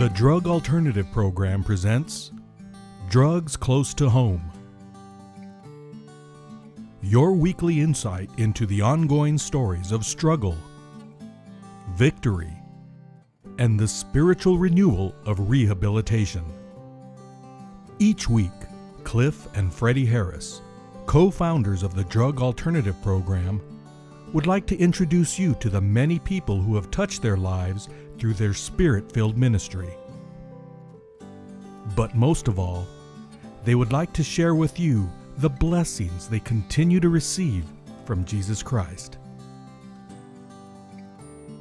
The Drug Alternative Program presents Drugs Close to Home. Your weekly insight into the ongoing stories of struggle, victory, and the spiritual renewal of rehabilitation. Each week, Cliff and Freddie Harris, co-founders of the Drug Alternative Program, would like to introduce you to the many people who have touched their lives through their spirit-filled ministry. But most of all, they would like to share with you the blessings they continue to receive from Jesus Christ.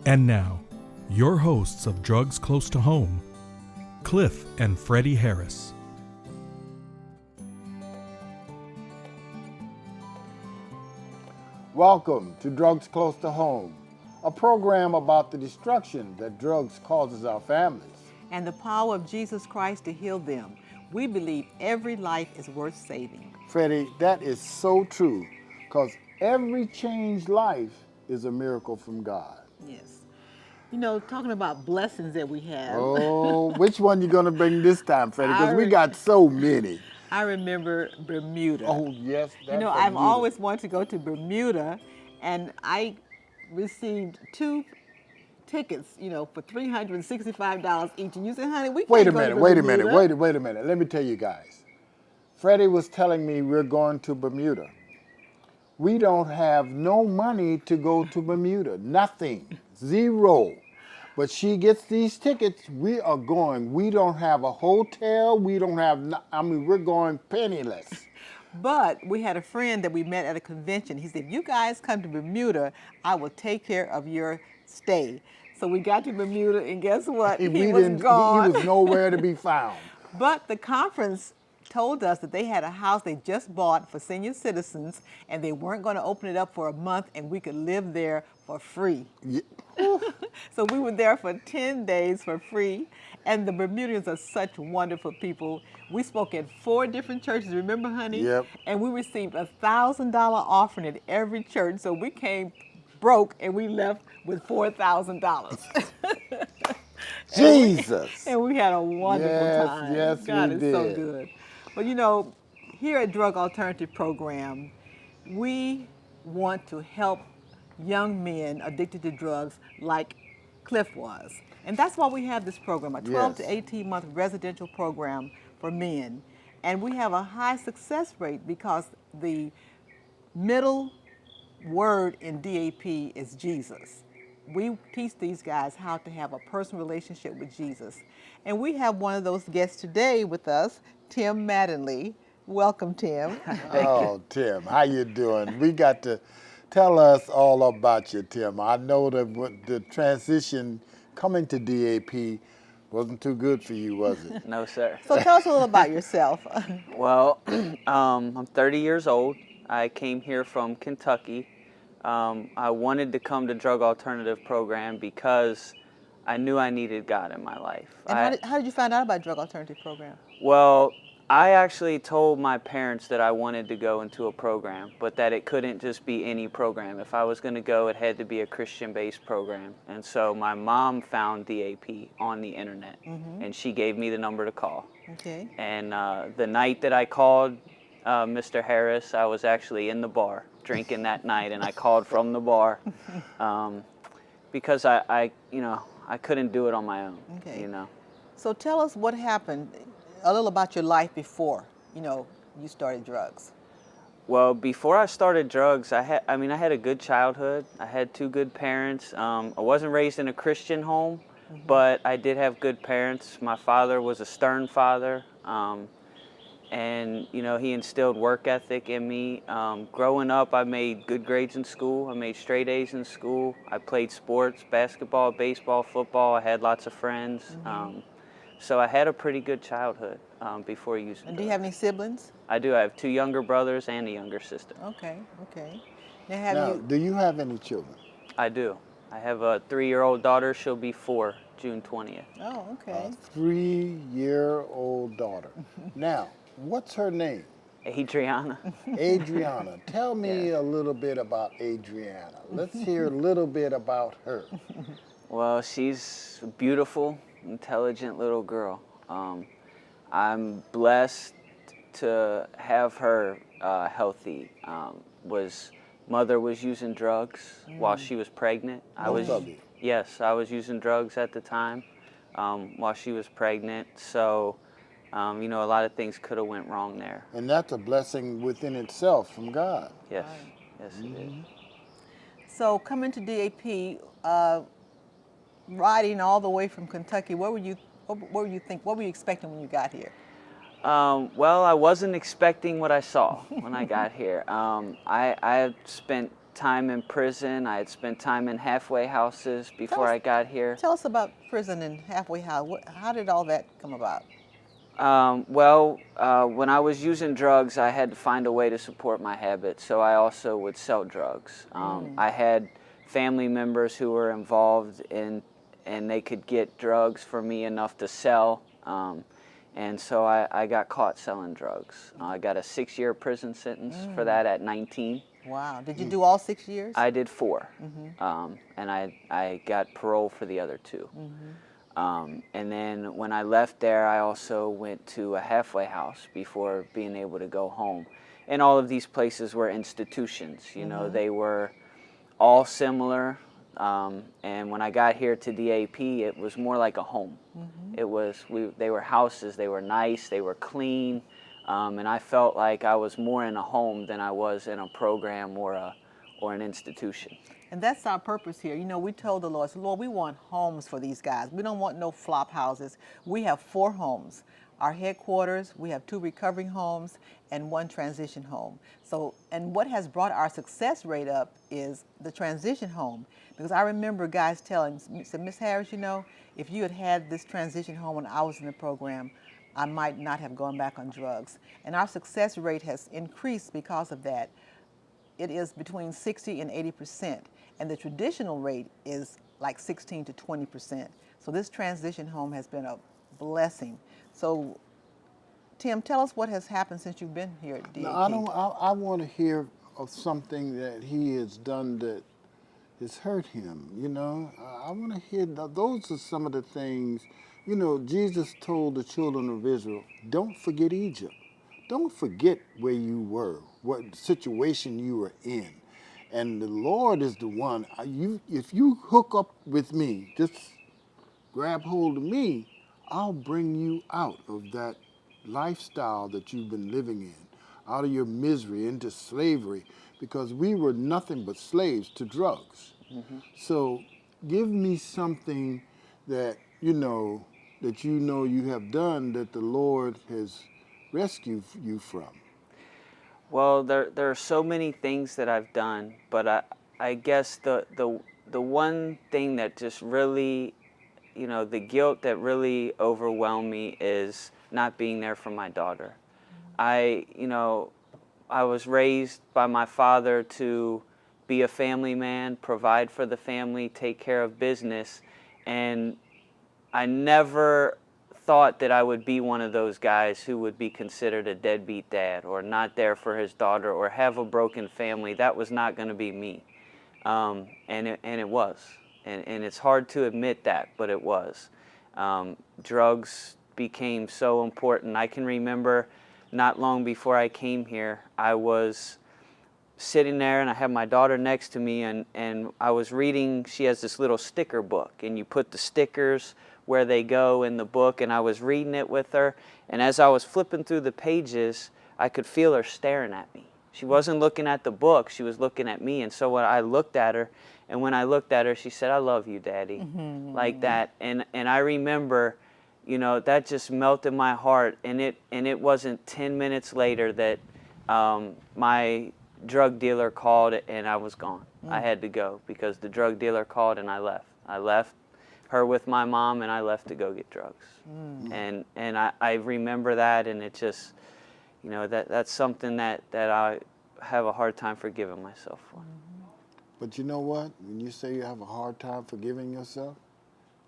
And now, your hosts of Drugs Close to Home, Cliff and Freddie Harris. Welcome to Drugs Close to Home, a program about the destruction that drugs causes our families. And the power of Jesus Christ to heal them. We believe every life is worth saving. Freddie, that is so true, because every changed life is a miracle from God. Yes. You know, talking about blessings that we have. Oh, which one you going to bring this time, Freddie? Because we got so many. I remember Bermuda. Oh, yes. You know, I've always wanted to go to Bermuda, and I received 2 tickets, you know, for $365 each. And you said, honey, we can't Wait a go to minute, wait a Bermuda. minute, wait a minute. Let me tell you guys. Freddie was telling me we're going to Bermuda. We don't have no money to go to Bermuda. Nothing. Zero. But she gets these tickets. We are going. We don't have a hotel. We don't have, we're going penniless. But we had a friend that we met at a convention. He said, if you guys come to Bermuda, I will take care of your stay. So we got to Bermuda, and guess what? He was gone. He was nowhere to be found. But the conference told us that they had a house they just bought for senior citizens, and they weren't going to open it up for a month, and we could live there for free. Yeah. So we were there for 10 days for free, and the Bermudians are such wonderful people. We spoke at 4 different churches, remember, honey? Yep. And we received a $1,000 offering at every church, so we came broke, and we left with $4,000. Jesus. And we had a wonderful time. Yes, God we is did. so good. But you know, here at Drug Alternative Program, we want to help young men addicted to drugs like Cliff was. And that's why we have this program, a 12 to 18-month residential program for men. And we have a high success rate because the middle word in DAP is Jesus. We teach these guys how to have a personal relationship with Jesus. And we have one of those guests today with us, Tim Mattingly. Welcome, Tim. Oh, Tim, how you doing? We got to tell us all about you, Tim. I know that the transition coming to DAP wasn't too good for you, was it? No, sir. So tell us a little about yourself. Well, I'm 30 years old. I came here from Kentucky. I wanted to come to Drug Alternative Program because I knew I needed God in my life. And how did you find out about Drug Alternative Program? Well, I actually told my parents that I wanted to go into a program, but that it couldn't just be any program. If I was going to go, it had to be a Christian-based program. And so my mom found DAP on the internet, and she gave me the number to call. Okay. And the night that I called Mr. Harris, I was actually in the bar drinking that night, and I called from the bar because I couldn't do it on my own. Okay. You know. So tell us what happened, a little about your life before, you started drugs. Well, before I started drugs, I had a good childhood. I had 2 good parents. I wasn't raised in a Christian home, but I did have good parents. My father was a stern father, and he instilled work ethic in me. Growing up, I made good grades in school. I made straight A's in school. I played sports, basketball, baseball, football. I had lots of friends. So I had a pretty good childhood before using drugs. And do you have any siblings? I do. I have 2 younger brothers and a younger sister. Okay. Now, do you have any children? I do. I have a 3-year-old daughter. She'll be 4 June 20th. Oh, okay. A 3-year-old daughter. Now, what's her name? Adriana. Adriana. Tell me a little bit about Adriana. Let's hear a little bit about her. Well, she's beautiful. intelligent little girl. I'm blessed to have her healthy. Mother was using drugs while she was pregnant. Both of you. Yes, I was using drugs at the time while she was pregnant. So, you know, a lot of things could have went wrong there. And that's a blessing within itself from God. Yes, yes, it is. So coming to DAP, riding all the way from Kentucky, what were you expecting when you got here? Well, I wasn't expecting what I saw when I got here. I had spent time in prison. I had spent time in halfway houses before I got here. Tell us about prison and halfway house. How did all that come about? When I was using drugs, I had to find a way to support my habit, so I also would sell drugs. I had family members who were involved in, and they could get drugs for me enough to sell. And so I got caught selling drugs. I got a 6-year prison sentence for that at 19. Wow. Did you do all 6 years? I did 4. And I got parole for the other 2. And then when I left there, I also went to a halfway house before being able to go home. And all of these places were institutions. You know, they were all similar. And when I got here to DAP, it was more like a home. They were houses, they were nice, they were clean, and I felt like I was more in a home than I was in a program or an institution. And that's our purpose here. You know, we told the Lord, Lord, we want homes for these guys. We don't want no flop houses. We have 4 homes. Our headquarters, we have 2 recovering homes and 1 transition home. So, and what has brought our success rate up is the transition home. Because I remember guys telling, said, Miss Harris, you know, if you had had this transition home when I was in the program, I might not have gone back on drugs. And our success rate has increased because of that. It is between 60 and 80%. And the traditional rate is like 16 to 20%. So this transition home has been a blessing. So, Tim, tell us what has happened since you've been here at DAP. I want to hear of something that he has done that has hurt him, you know. I want to hear, those are some of the things, you know, Jesus told the children of Israel, don't forget Egypt. Don't forget where you were, what situation you were in. And the Lord is the one, if you hook up with me, just grab hold of me, I'll bring you out of that lifestyle that you've been living in, out of your misery into slavery, because we were nothing but slaves to drugs. So give me something that you have done that the Lord has rescued you from. Well, there are so many things that I've done, but I guess the one thing that just really, you know, the guilt that really overwhelmed me is not being there for my daughter. I was raised by my father to be a family man, provide for the family, take care of business, and I never thought that I would be one of those guys who would be considered a deadbeat dad or not there for his daughter or have a broken family. That was not going to be me, and it was, and it's hard to admit that, but it was. Drugs became so important. I can remember not long before I came here, I was sitting there and I had my daughter next to me, and I was reading. She has this little sticker book, and you put the stickers where they go in the book, and I was reading it with her, and as I was flipping through the pages, I could feel her staring at me. She wasn't looking at the book, she was looking at me, and so when I looked at her, she said, "I love you, Daddy," like that, and I remember, you know, that just melted my heart, and it wasn't 10 minutes later that my drug dealer called and I was gone. I had to go because the drug dealer called and I left. I left her with my mom and I left to go get drugs. And I remember that, and it just, you know, that's something that I have a hard time forgiving myself for. But you know what? When you say you have a hard time forgiving yourself,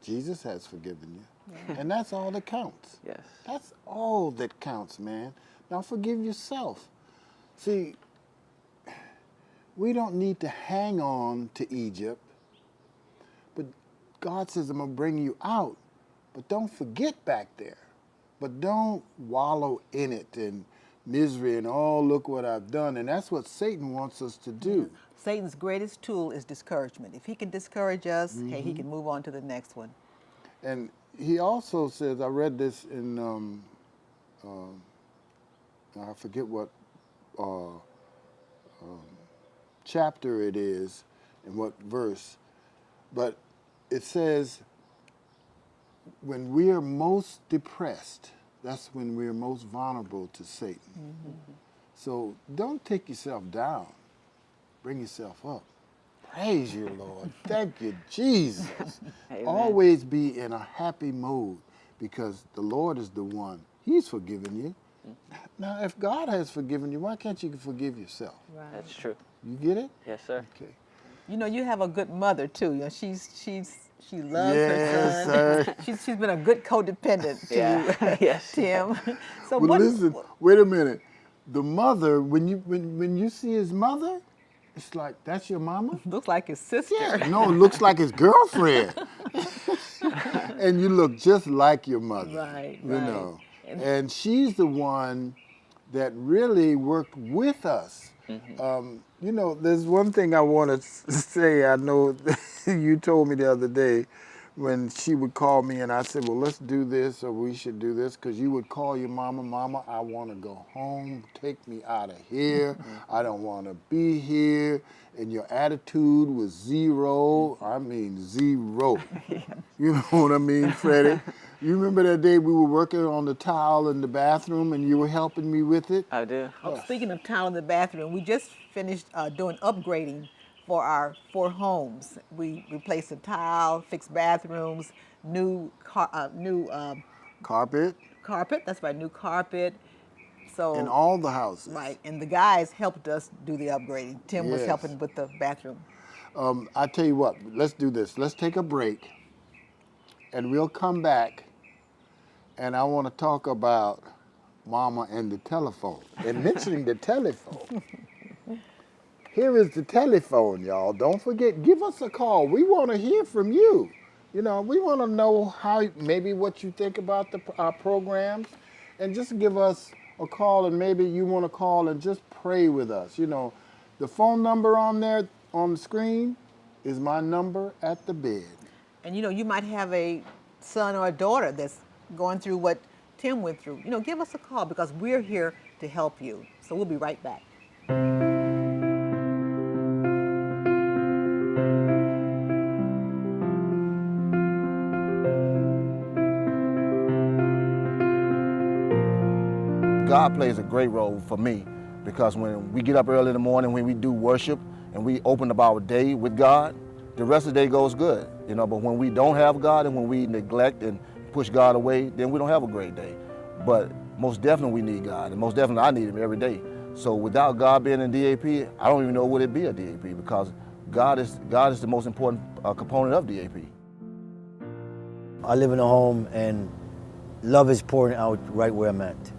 Jesus has forgiven you. And that's all that counts. Yes. That's all that counts, man. Now forgive yourself. See, we don't need to hang on to Egypt, but God says, I'm going to bring you out. But don't forget back there. But don't wallow in it and misery and, oh, look what I've done. And that's what Satan wants us to do. Satan's greatest tool is discouragement. If he can discourage us, hey, he can move on to the next one. And he also says, I read this in, I forget what chapter it is and what verse, but it says, when we are most depressed, that's when we are most vulnerable to Satan. So don't take yourself down. Bring yourself up. Praise you, Lord. Thank you, Jesus. Amen. Always be in a happy mood because the Lord is the one. He's forgiven you. Now, if God has forgiven you, why can't you forgive yourself? Right. That's true. You get it? Yes, sir. Okay. You know, you have a good mother too. You know, she loves Yes, her son. sir. She's been a good codependent to Yeah. you, Yes. Tim. So Well, what? listen, wait a minute. The mother, when you see his mother, it's like, that's your mama? Looks like his sister. Yeah. No, it looks like his girlfriend. And you look just like your mother. Right, You right. know. And she's the one that really worked with us. You know, there's one thing I want to say. I know you told me the other day when she would call me and I said, well, let's do this or we should do this, because you would call your mama, Mama, I want to go home. Take me out of here. I don't want to be here. And your attitude was zero. I mean, zero. You know what I mean, Freddie? You remember that day we were working on the towel in the bathroom and you were helping me with it? I do. Oh, speaking of tile in the bathroom, we just finished doing upgrading for our 4 homes. We replaced the tile, fixed bathrooms, new Carpet carpet. That's right, new carpet. So in all the houses. right, and the guys helped us do the upgrading. Tim was Yes. helping with the bathroom. I tell you what, let's do this. Let's take a break and we'll come back and I want to talk about Mama and the telephone. And mentioning the telephone, here is the telephone, y'all. Don't forget, give us a call. We want to hear from you. You know, we want to know how, maybe what you think about our programs, and just give us a call, and maybe you want to call and just pray with us. You know, the phone number on there on the screen is my number at the bed. And you know, you might have a son or a daughter that's going through what Tim went through. You know, give us a call because we're here to help you. So we'll be right back. God plays a great role for me because when we get up early in the morning, when we do worship and we open up our day with God, the rest of the day goes good, you know. But when we don't have God and when we neglect and push God away, then we don't have a great day. But most definitely we need God, and most definitely I need Him every day. So without God being in DAP, I don't even know would it be a DAP, because God is the most important component of DAP. I live in a home and love is pouring out right where I'm at.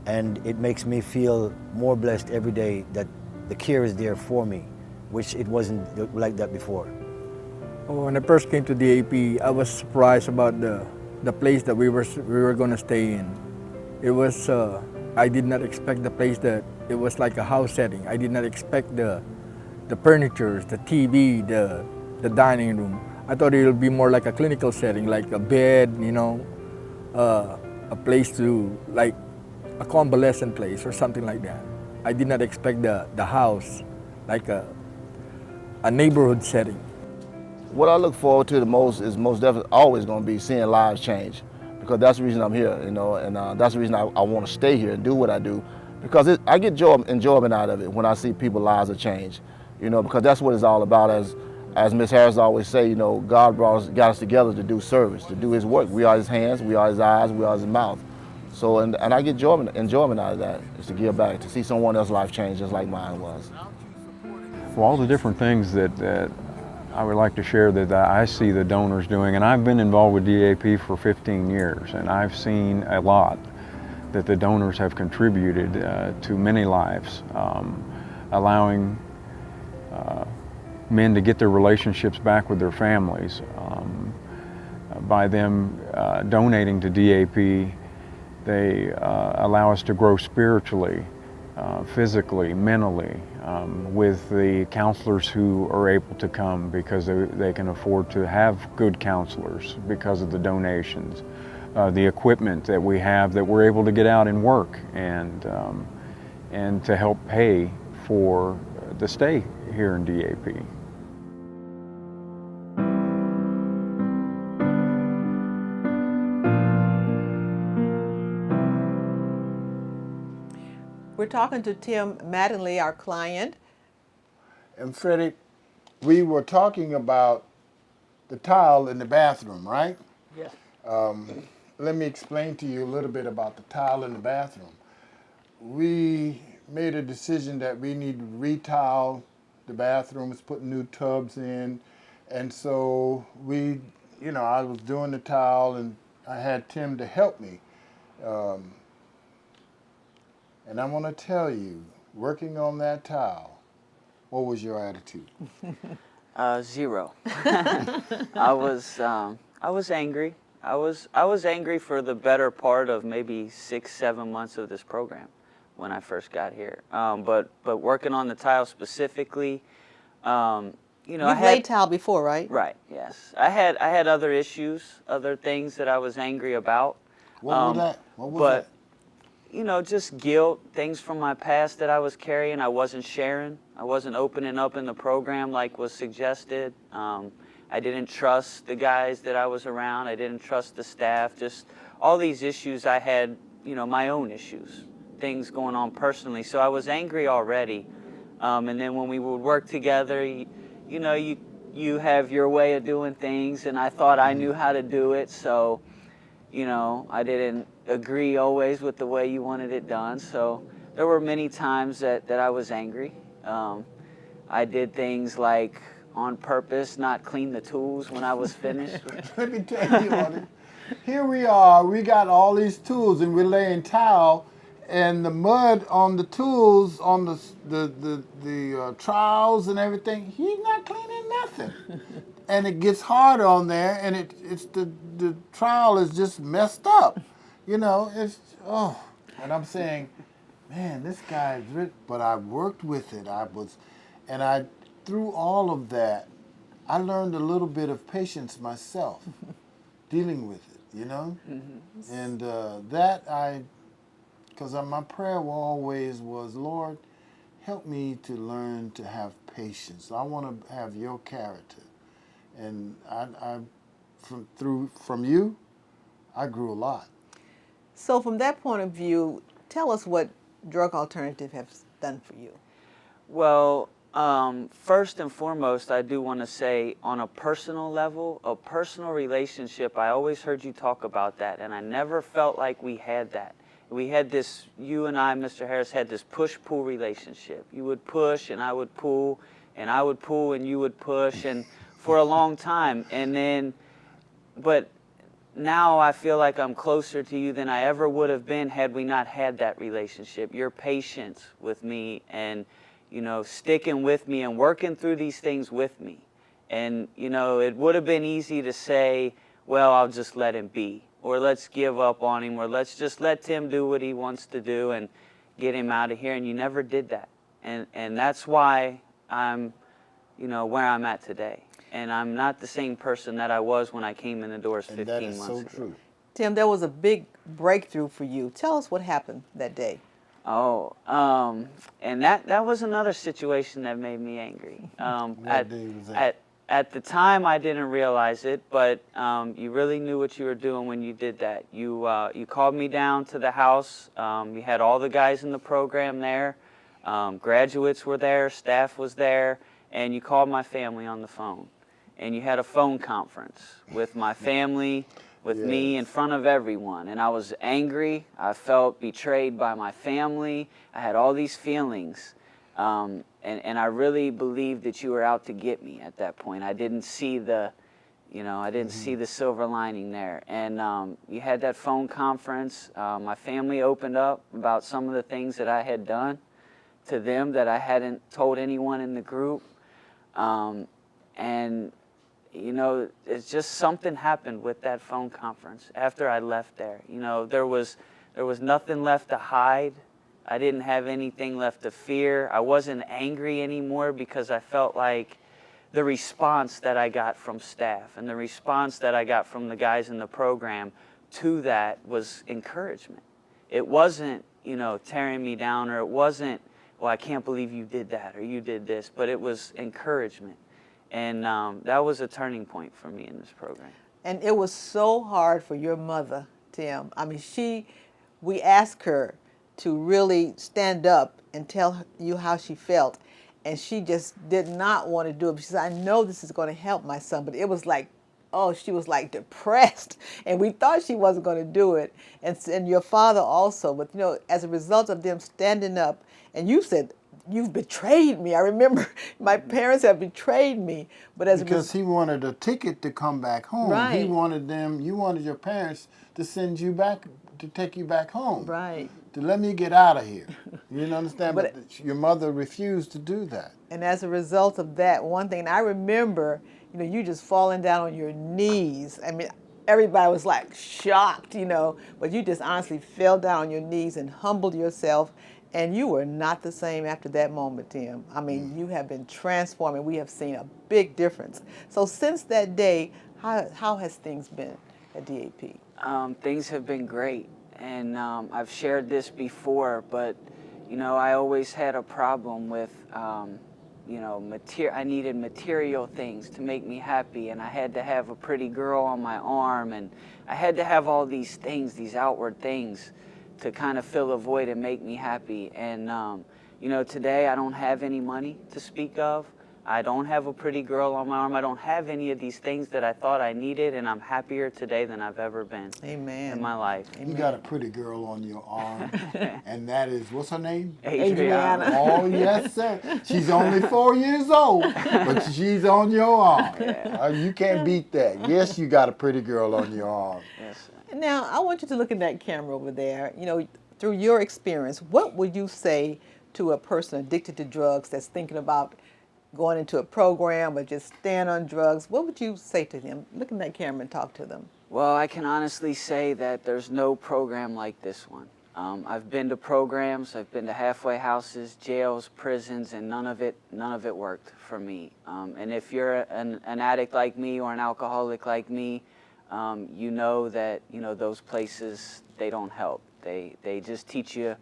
And it makes me feel more blessed every day that the care is there for me, which it wasn't like that before. When I first came to DAP, I was surprised about the place that we were going to stay in. It was, I did not expect the place that it was like a house setting. I did not expect the furniture, the TV, the dining room. I thought it would be more like a clinical setting, like a bed, you know, a place to, like a convalescent place or something like that. I did not expect the house, like a neighborhood setting. What I look forward to the most is most definitely always going to be seeing lives change, because that's the reason I'm here, you know, and that's the reason I want to stay here and do what I do, because I get enjoyment out of it when I see people's lives are changed, you know, because that's what it's all about. As Miss Harris always say, you know, God got us together to do service, to do His work. We are His hands, we are His eyes, we are His mouth. So, and I get enjoyment out of that, is to give back, to see someone else's life change just like mine was. For all the different things that I would like to share that I see the donors doing, and I've been involved with DAP for 15 years, and I've seen a lot that the donors have contributed to many lives, allowing men to get their relationships back with their families, by them donating to DAP, they allow us to grow spiritually, physically, mentally, with the counselors who are able to come because they can afford to have good counselors because of the donations. The equipment that we have that we're able to get out and work and to help pay for the stay here in DAP. We're talking to Tim Mattingly, our client. And Freddie, we were talking about the tile in the bathroom, right? Yes. Let me explain to you a little bit about the tile in the bathroom. We made a decision that we need to retile the bathrooms, put new tubs in, and so I was doing the tile, and I had Tim to help me. And I want to tell you, working on that tile, what was your attitude? 0. I was angry. I was angry for the better part of maybe 6-7 months of this program when I first got here. But working on the tile specifically, I You've had laid tile before, right? Right. Yes, I had other issues, other things that I was angry about. What was that? What was that? Just guilt, things from my past that I was carrying, I wasn't sharing. I wasn't opening up in the program like was suggested. I didn't trust the guys that I was around. I didn't trust the staff. Just all these issues I had, my own issues, things going on personally. So I was angry already. And then when we would work together, you have your way of doing things, and I thought I knew how to do it. So, I didn't agree always with the way you wanted it done. So there were many times that I was angry. I did things like on purpose not clean the tools when I was finished. Let me tell you, Artie, here we are, we got all these tools and we're laying tile, and the mud on the tools, on the trowels and everything, he's not cleaning nothing. And it gets hard on there, and it's the trowel is just messed up. And I'm saying, man, this guy's rich, but I worked with it. Through all of that, I learned a little bit of patience myself, dealing with it, Mm-hmm. And because my prayer always was, Lord, help me to learn to have patience. I want to have your character. And from you, I grew a lot. So from that point of view, tell us what Drug Alternative has done for you. Well, first and foremost, I do want to say on a personal level, a personal relationship, I always heard you talk about that, and I never felt like we had that. We had this, you and I, Mr. Harris, had this push-pull relationship. You would push, and I would pull, and I would pull, and you would push, and for a long time. But now I feel like I'm closer to you than I ever would have been had we not had that relationship. Your patience with me and, sticking with me and working through these things with me. And, it would have been easy to say, well, I'll just let him be, or let's give up on him, or let's just let Tim do what he wants to do and get him out of here. And you never did that. And that's why I'm, where I'm at today. And I'm not the same person that I was when I came in the doors 15 months ago. And that is so true. Tim, there was a big breakthrough for you. Tell us what happened that day. Oh, and that was another situation that made me angry. What day was that? At the time, I didn't realize it, but you really knew what you were doing when you did that. You called me down to the house. You had all the guys in the program there. Graduates were there. Staff was there. And you called my family on the phone. And you had a phone conference with my family, with me in front of everyone. And I was angry. I felt betrayed by my family. I had all these feelings. And I really believed that you were out to get me at that point. I didn't see the, see the silver lining there. And you had that phone conference. My family opened up about some of the things that I had done to them that I hadn't told anyone in the group. And you know, it's just something happened with that phone conference after I left there. You know, there was nothing left to hide. I didn't have anything left to fear. I wasn't angry anymore because I felt like the response that I got from staff and the response that I got from the guys in the program to that was encouragement. It wasn't, you know, tearing me down, or it wasn't, well, I can't believe you did that or you did this, but it was encouragement. And that was a turning point for me in this program. And it was so hard for your mother, Tim. I mean, we asked her to really stand up and tell you how she felt. And she just did not want to do it. She said, I know this is going to help my son. But it was like, oh, she was like depressed. And we thought she wasn't going to do it. And your father also. But, you know, as a result of them standing up, and you said, you've betrayed me. I remember my parents have betrayed me. But because he wanted a ticket to come back home. Right. You wanted your parents to send you back, to take you back home. Right. To let me get out of here. You didn't understand? But your mother refused to do that. And as a result of that, one thing, and I remember, you know, you just falling down on your knees. I mean, everybody was like shocked, you know, but you just honestly fell down on your knees and humbled yourself. And you were not the same after that moment, Tim. I mean, you have been transformed, and we have seen a big difference. So since that day, how has things been at DAP? Things have been great. And I've shared this before, but, you know, I always had a problem with, you know, I needed material things to make me happy, and I had to have a pretty girl on my arm, and I had to have all these things, these outward things, to kind of fill a void and make me happy. And, you know, today I don't have any money to speak of. I don't have a pretty girl on my arm. I don't have any of these things that I thought I needed, and I'm happier today than I've ever been. Amen. In my life. Amen. You got a pretty girl on your arm, and that is, what's her name? Adriana. Oh, yes, sir. She's only 4 years old, but she's on your arm. Yeah. You can't beat that. Yes, you got a pretty girl on your arm. Yes, sir. Now, I want you to look at that camera over there. You know, through your experience, what would you say to a person addicted to drugs that's thinking about going into a program or just staying on drugs? What would you say to them? Look in that camera and talk to them. Well, I can honestly say that there's no program like this one. I've been to programs, I've been to halfway houses, jails, prisons, and none of it worked for me. And if you're an addict like me or an alcoholic like me, you know that, you know, those places, they don't help. They just teach you,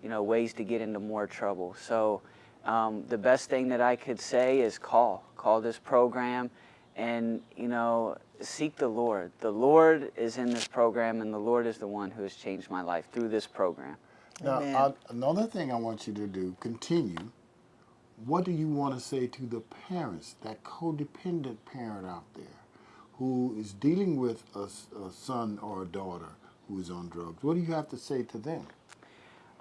you know, ways to get into more trouble. So the best thing that I could say is call this program, and, you know, seek the Lord. The Lord is in this program, and the Lord is the one who has changed my life through this program. Now, another thing I want you to do, continue. What do you want to say to the parents, that codependent parent out there who is dealing with a son or a daughter who is on drugs? What do you have to say to them?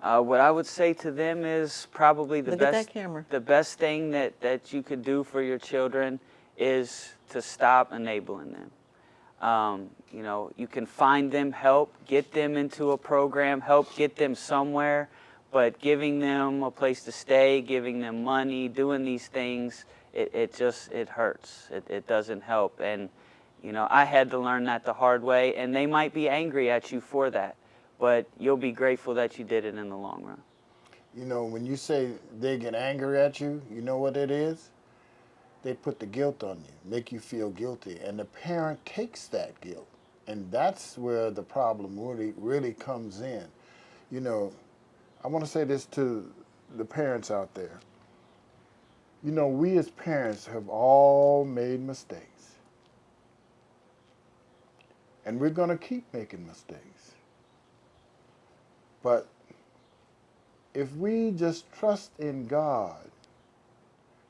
What I would say to them is probably the Look at that camera. The best thing that you could do for your children is to stop enabling them. You know, you can find them help, get them into a program, help get them somewhere, but giving them a place to stay, giving them money, doing these things, it hurts. It doesn't help. And, you know, I had to learn that the hard way, and they might be angry at you for that, but you'll be grateful that you did it in the long run. You know, when you say they get angry at you, you know what it is? They put the guilt on you, make you feel guilty, and the parent takes that guilt. And that's where the problem really comes in. You know, I want to say this to the parents out there. You know, we as parents have all made mistakes. And we're going to keep making mistakes. But if we just trust in God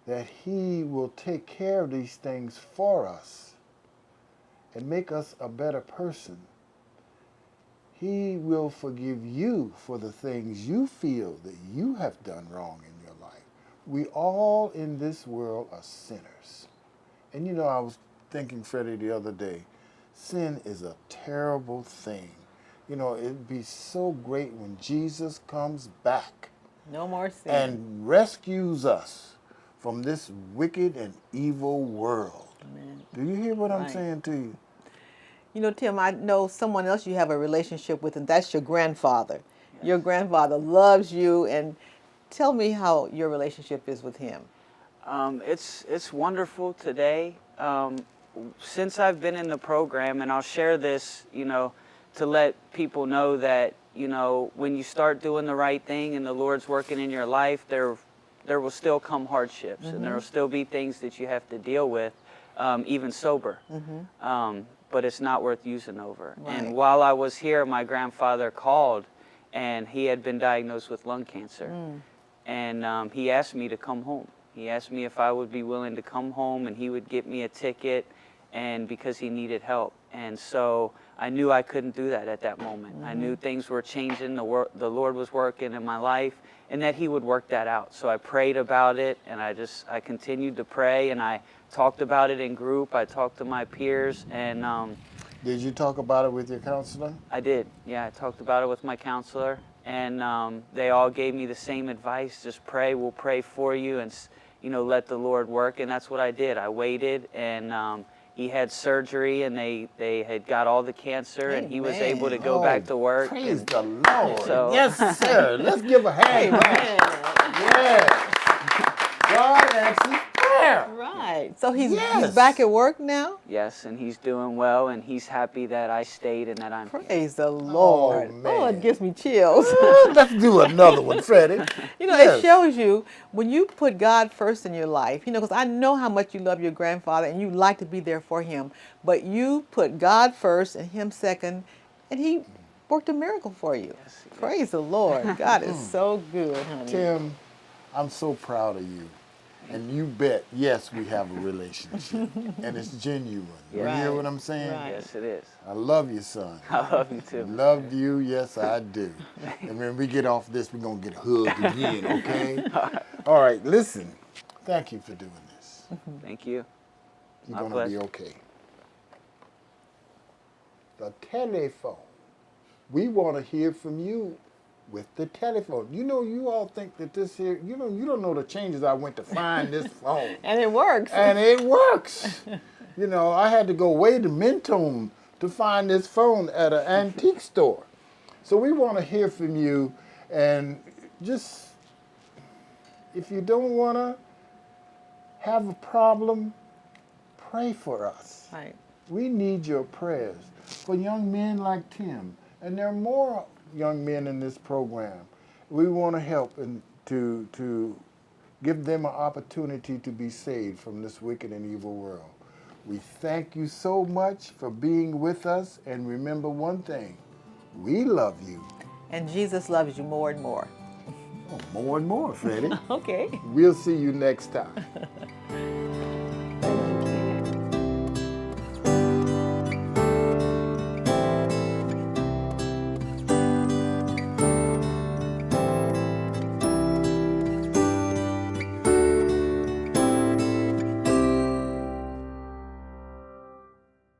that He will take care of these things for us and make us a better person, He will forgive you for the things you feel that you have done wrong in your life. We all in this world are sinners. And you know, I was thinking, Freddie, the other day, sin is a terrible thing. You know, it'd be so great when Jesus comes back. No more sin. And rescues us from this wicked and evil world. Do you hear what I'm Right. saying to you? You know, Tim, I know someone else you have a relationship with, and that's your grandfather. Your grandfather loves you, and tell me how your relationship is with him. It's wonderful today. Since I've been in the program, and I'll share this, to let people know that, when you start doing the right thing and the Lord's working in your life, there will still come hardships, and there will still be things that you have to deal with, even sober. But it's not worth using over. Right. And while I was here, my grandfather called, and he had been diagnosed with lung cancer. And he asked me to come home. He asked me if I would be willing to come home, and he would get me a ticket, and because he needed help. And so I knew I couldn't do that at that moment. I knew things were changing, the Lord was working in my life, and that he would work that out. So I prayed about it, and I continued to pray, and I talked about it in group. I talked to my peers, and Did you talk about it with your counselor? I did. Yeah, I talked about it with my counselor, and they all gave me the same advice: just pray. We'll pray for you, and let the Lord work. And that's what I did. I waited, and he had surgery, and they had got all the cancer, and he was Amen. able to go back to work. Praise and the Lord. so- Yes, sir. Let's give a hand. Yes. God answers prayer. Right. So he's Yes. back at work now? Yes, and he's doing well, and he's happy that I stayed and that I'm here. Praise the Lord. man. It gives me chills. Let's do another one, Freddie. It shows you when you put God first in your life, because I know how much you love your grandfather and you like to be there for him, but you put God first and him second, and he worked a miracle for you. Yes, he did. Praise the Lord. God is so good, honey. Tim, I'm so proud of you. And you bet, yes, we have a relationship. And it's genuine. You Right. hear what I'm saying? Right. Yes, it is. I love you, son. I love you too. Love you, yes, I do. And when we get off this, we're going to get hugged again, okay? All right, listen. Thank you for doing this. Thank you. You're My going to be pleasure. okay. The telephone. We want to hear from you with the telephone. You all think that this here, you don't know the changes I went to find this phone. And it works. And it works. I had to go way to Mentone to find this phone at an antique store. So we want to hear from you, and just, if you don't want to have a problem, pray for us. Right. We need your prayers for young men like Tim. And there are more young men in this program. We want to help and to give them an opportunity to be saved from this wicked and evil world. We thank you so much for being with us, and remember one thing, we love you. And Jesus loves you more and more. More and more, Freddie. Okay. We'll see you next time.